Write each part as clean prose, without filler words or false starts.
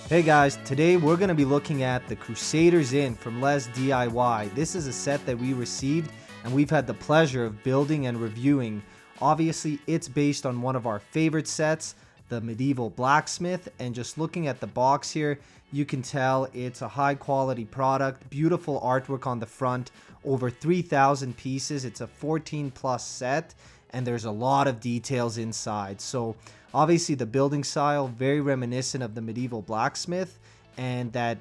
Hey guys, today we're going to be looking at the Crusaders Inn from LesDiy. This is a set that we received and we've had the pleasure of building and reviewing. Obviously, it's based on one of our favorite sets, the Medieval Blacksmith, and just looking at the box here, you can tell it's a high quality product, beautiful artwork on the front, over 3,000 pieces. It's a 14 plus set and there's a lot of details inside. So obviously the building style very reminiscent of the Medieval Blacksmith and that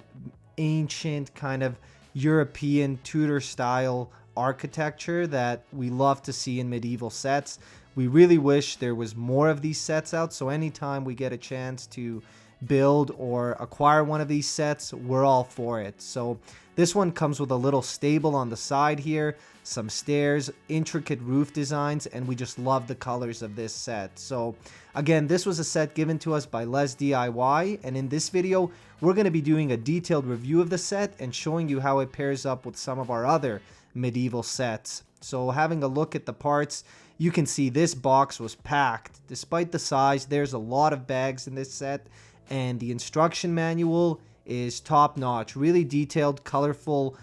ancient kind of European Tudor style architecture that we love to see in medieval sets. We really wish there was more of these sets out, so anytime we get a chance to build or acquire one of these sets, we're all for it. So this one comes with a little stable on the side here, some stairs, intricate roof designs, and we just love the colors of this set. So again, this was a set given to us by LesDiy, and in this video we're going to be doing a detailed review of the set and showing you how it pairs up with some of our other medieval sets. So having a look at the parts, you can see this box was packed. Despite the size, there's a lot of bags in this set, and the instruction manual is top notch. Really detailed, colorful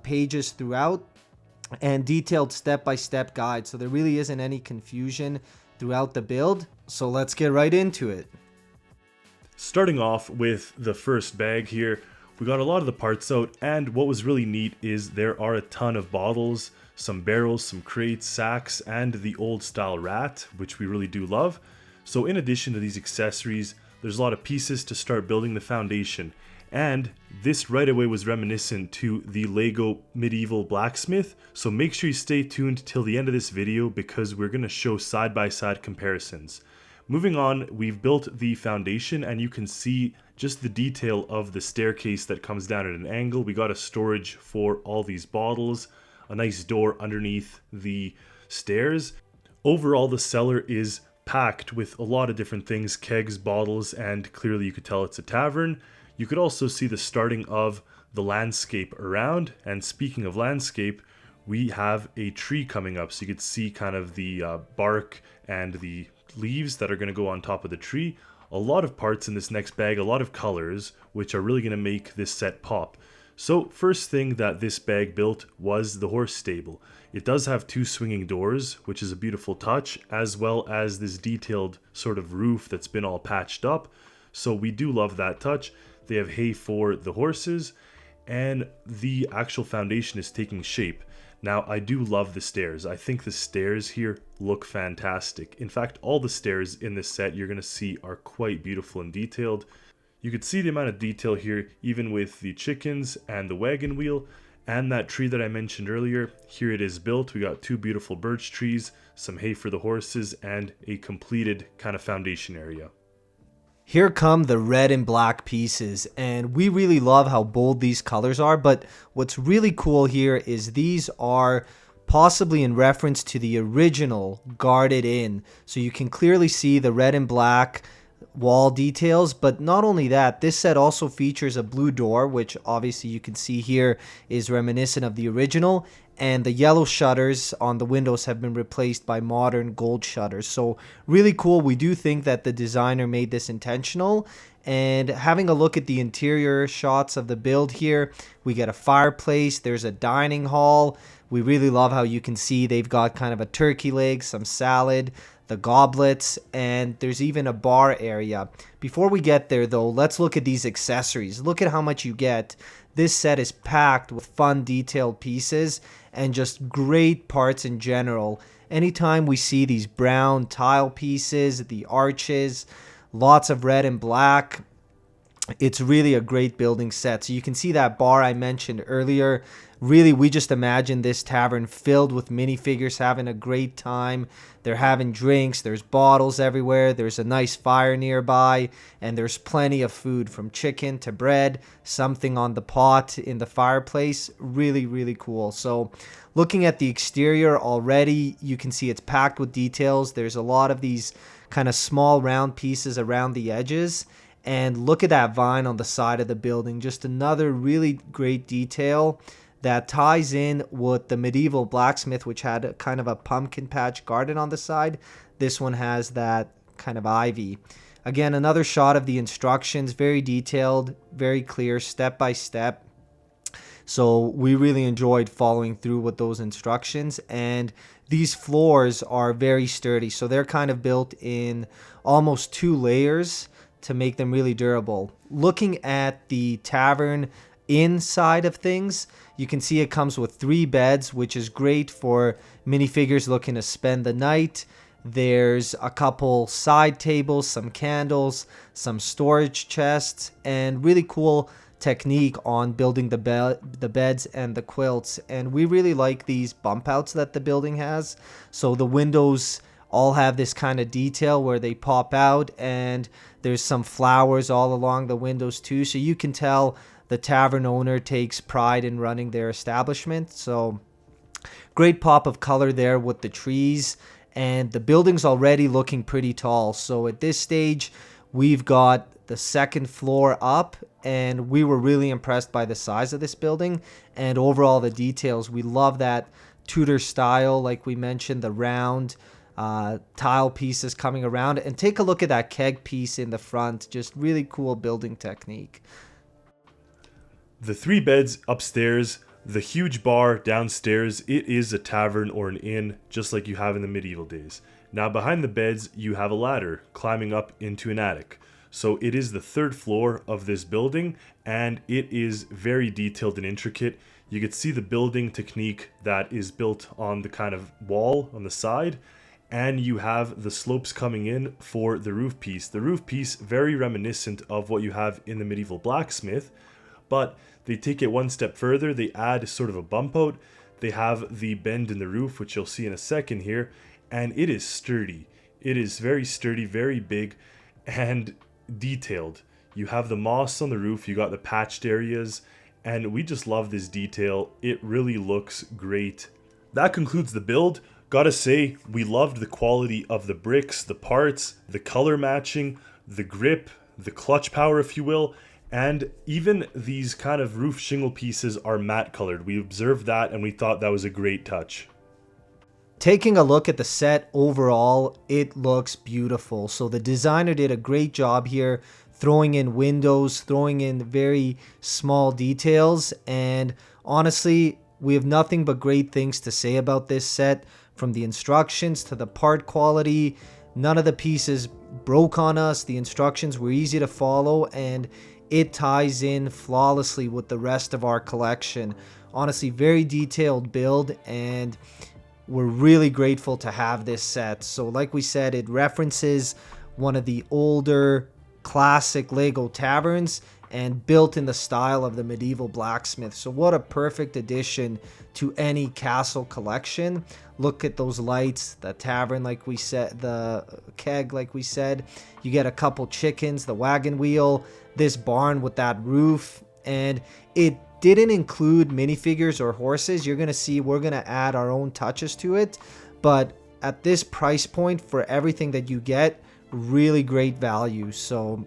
pages throughout, and detailed step-by-step guide, so there really isn't any confusion throughout the build. So let's get right into it. Starting off with the first bag here, we got a lot of the parts out, and what was really neat is there are a ton of bottles, some barrels, some crates, sacks, and the old style rat, which we really do love. So in addition to these accessories, there's a lot of pieces to start building the foundation, and this right away was reminiscent to the Lego Medieval Blacksmith, so make sure you stay tuned till the end of this video because we're going to show side-by-side comparisons. Moving on, we've built the foundation and you can see just the detail of the staircase that comes down at an angle. We got a storage for all these bottles, a nice door underneath the stairs. Overall, the cellar is packed with a lot of different things, kegs, bottles, and clearly you could tell it's a tavern. You could also see the starting of the landscape around, and speaking of landscape, we have a tree coming up, so you could see kind of the bark and the leaves that are going to go on top of the tree. A lot of parts in this next bag, a lot of colors, which are really going to make this set pop. So first thing that this bag built was the horse stable. It does have two swinging doors, which is a beautiful touch, as well as this detailed sort of roof that's been all patched up. So we do love that touch. They have hay for the horses, and the actual foundation is taking shape. Now, I do love the stairs. I think the stairs here look fantastic. In fact, all the stairs in this set you're going to see are quite beautiful and detailed. You could see the amount of detail here, even with the chickens and the wagon wheel, and that tree that I mentioned earlier. Here it is built. We got two beautiful birch trees, some hay for the horses, and a completed kind of foundation area. Here come the red and black pieces, and we really love how bold these colors are, but what's really cool here is these are possibly in reference to the original Guarded Inn. So you can clearly see the red and black wall details, but not only that, this set also features a blue door, which obviously you can see here is reminiscent of the original, and the yellow shutters on the windows have been replaced by modern gold shutters. So really cool. We do think that the designer made this intentional. And having a look at the interior shots of the build here, we get a fireplace, there's a dining hall. We really love how you can see they've got kind of a turkey leg, some salad, the goblets, and there's even a bar area. Before we get there though, let's look at these accessories. Look at how much you get. This set is packed with fun detailed pieces and just great parts in general. Anytime we see these brown tile pieces, the arches, lots of red and black, it's really a great building set. So you can see that bar I mentioned earlier. Really, we just imagine this tavern filled with minifigures having a great time. They're having drinks, there's bottles everywhere, there's a nice fire nearby, and there's plenty of food from chicken to bread, something on the pot in the fireplace. Really, really cool. So looking at the exterior already, you can see it's packed with details. There's a lot of these kind of small round pieces around the edges. And look at that vine on the side of the building. Just another really great detail that ties in with the Medieval Blacksmith, which had kind of a pumpkin patch garden on the side. This one has that kind of ivy. Again, another shot of the instructions, very detailed, very clear, step by step. So we really enjoyed following through with those instructions. And these floors are very sturdy. So they're kind of built in almost 2 layers to make them really durable. Looking at the tavern inside of things, you can see it comes with 3 beds, which is great for minifigures looking to spend the night. There's a couple side tables, some candles, some storage chests, and really cool technique on building the beds and the quilts. And we really like these bump outs that the building has. So the windows all have this kind of detail where they pop out, and there's some flowers all along the windows too. So you can tell the tavern owner takes pride in running their establishment. So great pop of color there with the trees, and the building's already looking pretty tall. So at this stage, we've got the 2nd floor up, and we were really impressed by the size of this building and overall the details. We love that Tudor style, like we mentioned, the round tile pieces coming around. And take a look at that keg piece in the front, just really cool building technique. The 3 beds upstairs, the huge bar downstairs, it is a tavern or an inn, just like you have in the medieval days. Now behind the beds, you have a ladder climbing up into an attic. So it is the 3rd floor of this building, and it is very detailed and intricate. You could see the building technique that is built on the kind of wall on the side, and you have the slopes coming in for the roof piece. The roof piece, very reminiscent of what you have in the medieval blacksmith, but they take it one step further. They add sort of a bump out. They have the bend in the roof, which you'll see in a second here, and it is sturdy. It is very sturdy, very big, and detailed. You have the moss on the roof, you got the patched areas, and we just love this detail. It really looks great. That concludes the build. Gotta say, we loved the quality of the bricks, the parts, the color matching, the grip, the clutch power, if you will, and even these kind of roof shingle pieces are matte colored. We observed that and we thought that was a great touch. Taking a look at the set overall, it looks beautiful. So the designer did a great job here, throwing in windows, throwing in very small details, and honestly, we have nothing but great things to say about this set. From the instructions to the part quality, none of the pieces broke on us. The instructions were easy to follow, and it ties in flawlessly with the rest of our collection. Honestly, very detailed build, and we're really grateful to have this set. So like we said, it references one of the older classic Lego taverns and built in the style of the medieval blacksmith. So what a perfect addition to any castle collection. Look at those lights, the tavern like we said, the keg like we said. You get a couple chickens, the wagon wheel, this barn with that roof, and it didn't include minifigures or horses. You're gonna see we're gonna add our own touches to it, but at this price point for everything that you get, really great value. So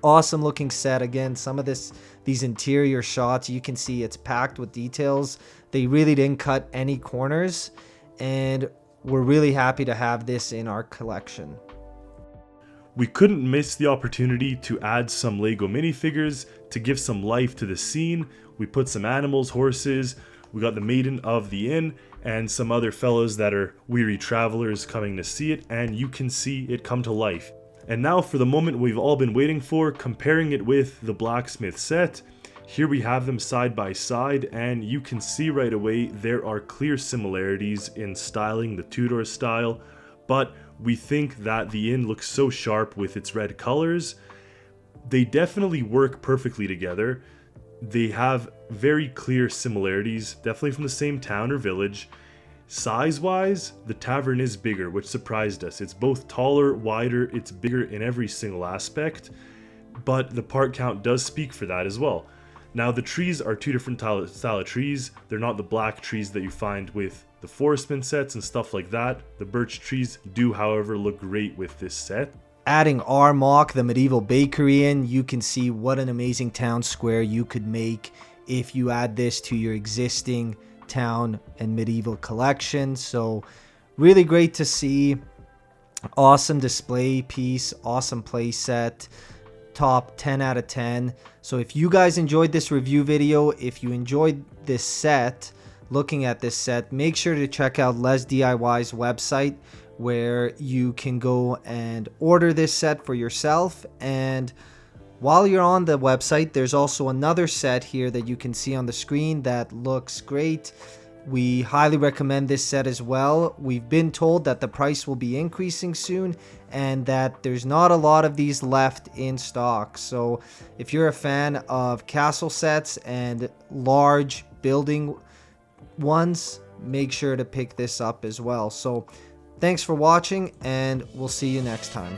awesome looking set. Again, some of these interior shots, you can see it's packed with details. They really didn't cut any corners, and we're really happy to have this in our collection. We couldn't miss the opportunity to add some Lego minifigures to give some life to the scene. We put some animals, horses, we got the maiden of the inn, and some other fellows that are weary travelers coming to see it, and you can see it come to life. And now for the moment we've all been waiting for, comparing it with the blacksmith set. Here we have them side by side, and you can see right away there are clear similarities in styling, the Tudor style, but we think that the inn looks so sharp with its red colors. They definitely work perfectly together. They have very clear similarities, definitely from the same town or village. Size-wise, the tavern is bigger, which surprised us. It's both taller, wider, it's bigger in every single aspect, but the part count does speak for that as well. Now, the trees are 2 different style of trees. They're not the black trees that you find with the Forestman sets and stuff like that. The birch trees do, however, look great with this set. Adding Armagh, the medieval bakery in, you can see what an amazing town square you could make if you add this to your existing town and medieval collection. So really great to see. Awesome display piece, awesome play set, top 10 out of 10. So if you guys enjoyed this review video, if you enjoyed this set, looking at this set, make sure to check out LesDiy's website, where you can go and order this set for yourself. And while you're on the website, there's also another set here that you can see on the screen that looks great. We highly recommend this set as well. We've been told that the price will be increasing soon and that there's not a lot of these left in stock. So if you're a fan of castle sets and large building ones, make sure to pick this up as well. So thanks for watching, and we'll see you next time.